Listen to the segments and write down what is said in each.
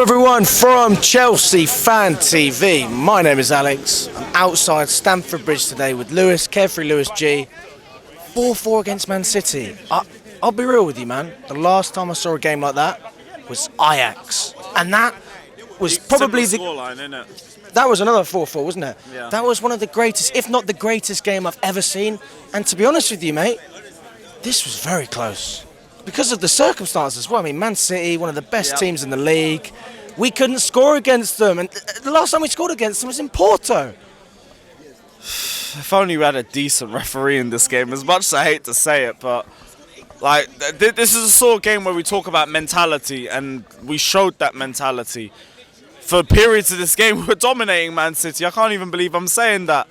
everyone from Chelsea Fan TV. My name is Alex. I'm outside Stamford Bridge today with Lewis, Carefree Lewis G. 4-4 against Man City. I'll be real with you, man. The last time I saw a game like that was Ajax. And that was probably the scoreline, isn't it? That was another 4-4, wasn't it? Yeah. That was one of the greatest, if not the greatest game I've ever seen. And to be honest with you, mate, this was very close. Because of the circumstances as well. I mean, Man City, one of the best teams in the league. We couldn't score against them. And the last time we scored against them was in Porto. If only we had a decent referee in this game. As much as I hate to say it, but like this is a sort of game where we talk about mentality, and we showed that mentality. For periods of this game, we were dominating Man City. I can't even believe I'm saying that.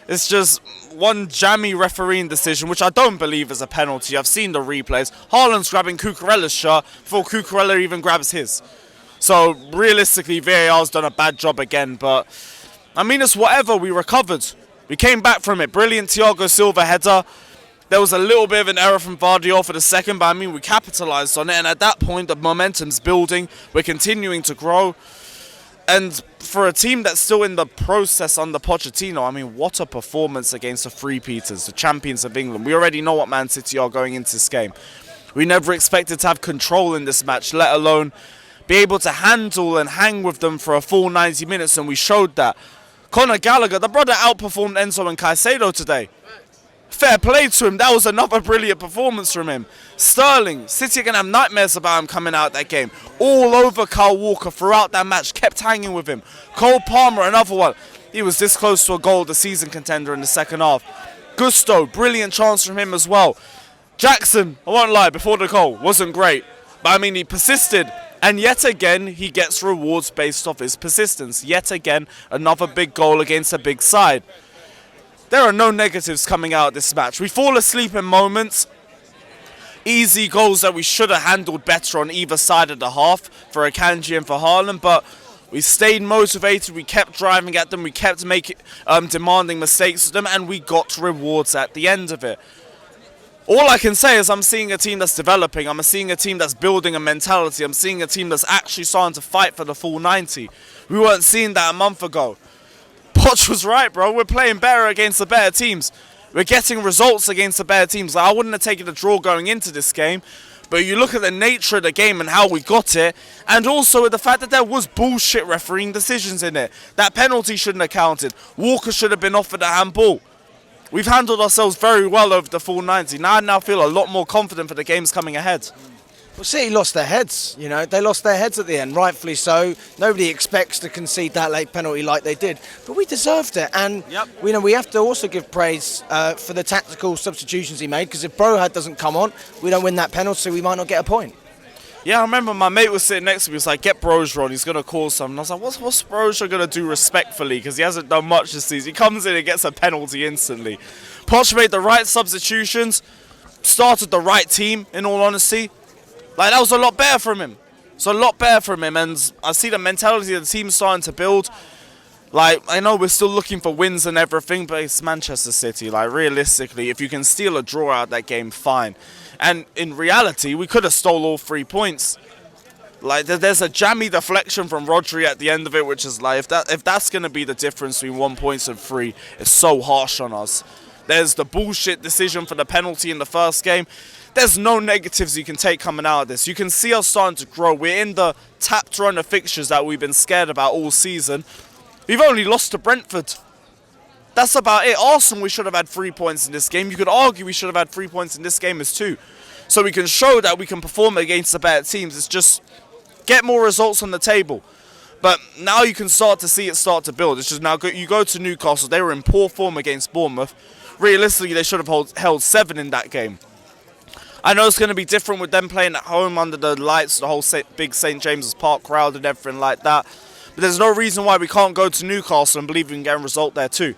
It's just one jammy refereeing decision, which I don't believe is a penalty. I've seen the replays. Haaland's grabbing Cucurella's shirt before Cucurella even grabs his. So realistically, VAR's done a bad job again. But I mean, it's whatever. We recovered. We came back from it. Brilliant Thiago Silva header. There was a little bit of an error from Vardiol for the second, but I mean, we capitalised on it. And at that point, the momentum's building. We're continuing to grow. And for a team that's still in the process under Pochettino, I mean, what a performance against the three-peaters, the champions of England. We already know what Man City are going into this game. We never expected to have control in this match, let alone be able to handle and hang with them for a full 90 minutes, and we showed that. Conor Gallagher, the brother outperformed Enzo and Caicedo today. Fair play to him. That was another brilliant performance from him. Sterling, City are going to have nightmares about him coming out that game. All over Kyle Walker throughout that match, kept hanging with him. Cole Palmer, another one. He was this close to a goal, the season contender in the second half. Gusto, brilliant chance from him as well. Jackson, I won't lie, before the goal, wasn't great. But I mean, he persisted. And yet again, he gets rewards based off his persistence. Yet again, another big goal against a big side. There are no negatives coming out of this match. We fall asleep in moments. Easy goals that we should have handled better on either side of the half for Akanji and for Haaland, but we stayed motivated, we kept driving at them, we kept demanding mistakes of them, and we got rewards at the end of it. All I can say is I'm seeing a team that's developing, I'm seeing a team that's building a mentality, I'm seeing a team that's actually starting to fight for the full 90. We weren't seeing that a month ago. Poch was right, bro. We're playing better against the better teams. We're getting results against the better teams. Like, I wouldn't have taken a draw going into this game, but you look at the nature of the game and how we got it, and also with the fact that there was bullshit refereeing decisions in it. That penalty shouldn't have counted. Walker should have been offered a handball. We've handled ourselves very well over the full 90. Now I feel a lot more confident for the games coming ahead. Well, City lost their heads, you know. They lost their heads at the end, rightfully so. Nobody expects to concede that late penalty like they did. But we deserved it. And we have to also give praise for the tactical substitutions he made, because if Brohad doesn't come on, we don't win that penalty, so we might not get a point. Yeah, I remember my mate was sitting next to me. He was like, get Brozier on, he's going to cause something. And I was like, what's Brozier going to do respectfully? Because he hasn't done much this season. He comes in and gets a penalty instantly. Poch made the right substitutions, started the right team, in all honesty. Like, that was a lot better from him. It's a lot better from him, and I see the mentality of the team starting to build. Like, I know we're still looking for wins and everything, but it's Manchester City. Like, realistically, if you can steal a draw out of that game, fine. And in reality, we could have stole all 3 points. Like, there's a jammy deflection from Rodri at the end of it, which is like, if that's going to be the difference between 1 point and 3, it's so harsh on us. There's the bullshit decision for the penalty in the first game. There's no negatives you can take coming out of this. You can see us starting to grow. We're in the tapped run of fixtures that we've been scared about all season. We've only lost to Brentford. That's about it. Arsenal, we should have had 3 points in this game. You could argue we should have had 3 points in this game as two. So we can show that we can perform against the better teams. It's just get more results on the table. But now you can start to see it start to build. It's just now you go to Newcastle. They were in poor form against Bournemouth. Realistically, they should have held 7 in that game. I know it's going to be different with them playing at home under the lights, the whole big St James's Park crowd and everything like that. But there's no reason why we can't go to Newcastle and believe we can get a result there too.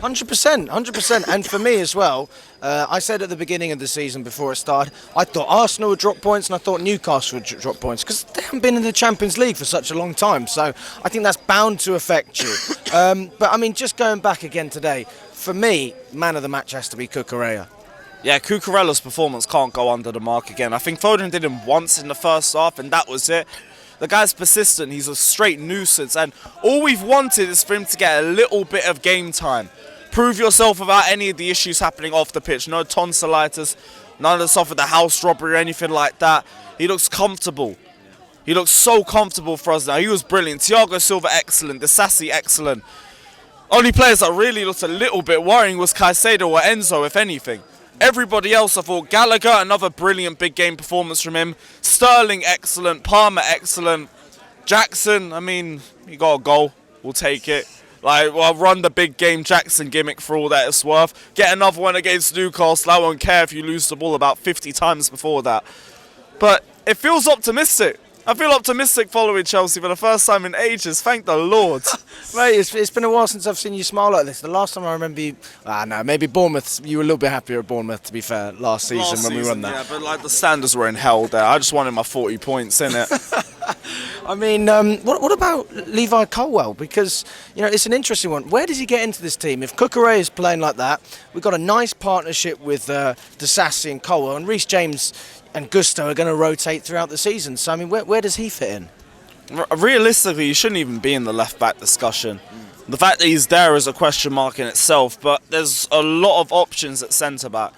100%. And for me as well, I said at the beginning of the season before it started, I thought Arsenal would drop points and I thought Newcastle would drop points because they haven't been in the Champions League for such a long time. So I think that's bound to affect you. But I mean, just going back again today, for me, man of the match has to be Cucurella. Yeah, Cucurella's performance can't go under the mark again. I think Foden did him once in the first half, and that was it. The guy's persistent. He's a straight nuisance. And all we've wanted is for him to get a little bit of game time. Prove yourself without any of the issues happening off the pitch. No tonsillitis, none of the stuff with the house robbery or anything like that. He looks comfortable. He looks so comfortable for us now. He was brilliant. Thiago Silva, excellent. Disasi, excellent. Only players that really looked a little bit worrying was Caicedo or Enzo, if anything. Everybody else, I thought. Gallagher, another brilliant big game performance from him. Sterling, excellent. Palmer, excellent. Jackson, I mean, he got a goal. We'll take it. Like, well, I'll run the big game Jackson gimmick for all that it's worth. Get another one against Newcastle. I won't care if you lose the ball about 50 times before that. But it feels optimistic. I feel optimistic following Chelsea for the first time in ages. Thank the Lord. Mate, it's been a while since I've seen you smile like this. The last time I remember you... no, maybe Bournemouth. You were a little bit happier at Bournemouth, to be fair, last season when we won that. Yeah, but like the standards were in hell there. I just wanted my 40 points, innit? I mean, what about Levi Colwill? Because, you know, it's an interesting one. Where does he get into this team? If Cucurella is playing like that, we've got a nice partnership with Disasi and Colwill, and Reece James and Gusto are going to rotate throughout the season. So, I mean, where does he fit in? Realistically, he shouldn't even be in the left-back discussion. The fact that he's there is a question mark in itself, but there's a lot of options at centre-back,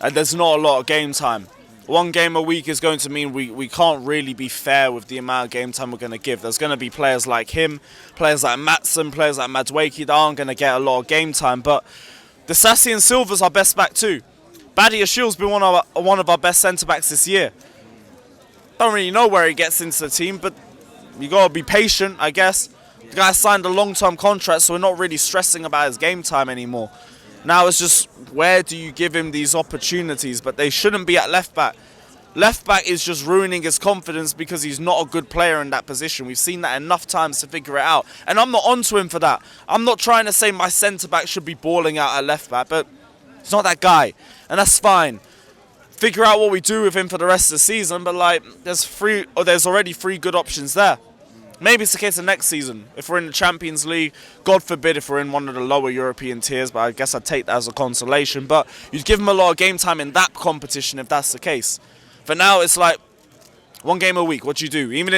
and there's not a lot of game time. One game a week is going to mean we can't really be fair with the amount of game time we're going to give. There's going to be players like him, players like Maatsen, players like Madueke that aren't going to get a lot of game time, but Disasi and Silva's our best back too. Badia Shield's been one of our best centre-backs this year. Don't really know where he gets into the team, but you got to be patient, I guess. The guy signed a long-term contract, so we're not really stressing about his game time anymore. Now it's just, where do you give him these opportunities? But they shouldn't be at left-back. Left-back is just ruining his confidence because he's not a good player in that position. We've seen that enough times to figure it out. And I'm not onto him for that. I'm not trying to say my centre-back should be balling out at left-back, but he's not that guy. And that's fine. Figure out what we do with him for the rest of the season, but like, there's already 3 good options there. Maybe it's the case of next season. If we're in the Champions League, God forbid if we're in one of the lower European tiers, but I guess I'd take that as a consolation. But you'd give him a lot of game time in that competition if that's the case. For now, it's like 1 game a week. What do you do? Even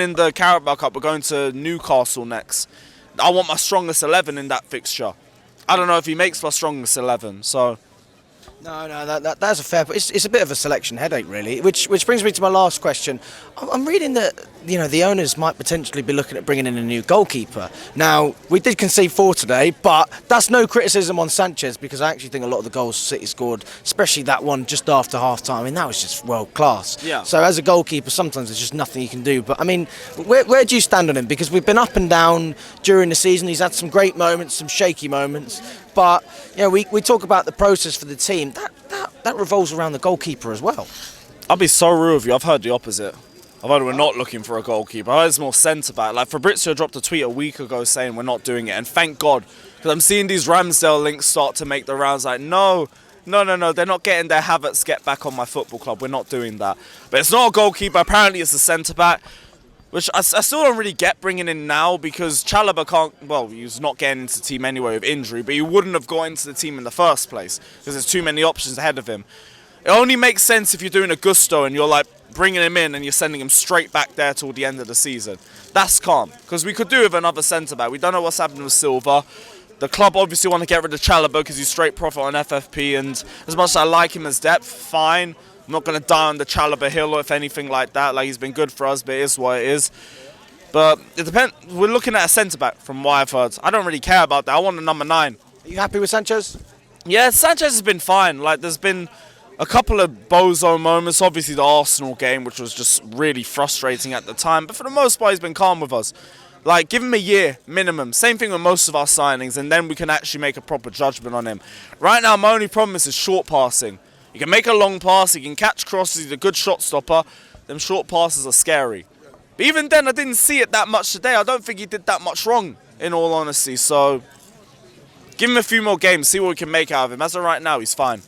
in the Carabao Cup, we're going to Newcastle next. I want my strongest 11 in that fixture. I don't know if he makes my strongest 11, so... No, that's a fair point. It's a bit of a selection headache, really. Which brings me to my last question. I'm reading that, you know, the owners might potentially be looking at bringing in a new goalkeeper. Now, we did concede 4 today, but that's no criticism on Sanchez, because I actually think a lot of the goals City scored, especially that one just after half-time, I mean, that was just world class. Yeah. So as a goalkeeper, sometimes there's just nothing you can do. But I mean, where do you stand on him? Because we've been up and down during the season. He's had some great moments, some shaky moments. But, you know, we talk about the process for the team. That revolves around the goalkeeper as well. I'll be so real with you. I've heard the opposite. I've heard we're not looking for a goalkeeper. I heard it's more centre-back. Like, Fabrizio dropped a tweet a week ago saying we're not doing it. And thank God, because I'm seeing these Ramsdale links start to make the rounds like, no. They're not getting their Havertz get back on my football club. We're not doing that. But it's not a goalkeeper. Apparently it's a centre-back. Which I still don't really get bringing in now, because Chalobah can't... Well, he's not getting into the team anyway with injury, but he wouldn't have got into the team in the first place because there's too many options ahead of him. It only makes sense if you're doing a Gusto and you're like bringing him in and you're sending him straight back there till the end of the season. That's calm, because we could do with another centre-back. We don't know what's happening with Silva. The club obviously want to get rid of Chalobah because he's straight profit on FFP, and as much as I like him as depth, fine. I'm not going to die on the Chalobah hill or if anything like that. Like, he's been good for us, but it is what it is. But it depends. We're looking at a centre-back from what I've heard. I don't really care about that. I want a number 9. Are you happy with Sanchez? Yeah, Sanchez has been fine. Like, there's been a couple of bozo moments. Obviously, the Arsenal game, which was just really frustrating at the time. But for the most part, he's been calm with us. Like, give him a year minimum. Same thing with most of our signings, and then we can actually make a proper judgment on him. Right now, my only problem is his short passing. He can make a long pass, he can catch crosses, he's a good shot stopper. Them short passes are scary. But even then, I didn't see it that much today. I don't think he did that much wrong, in all honesty. So, give him a few more games, see what we can make out of him. As of right now, he's fine.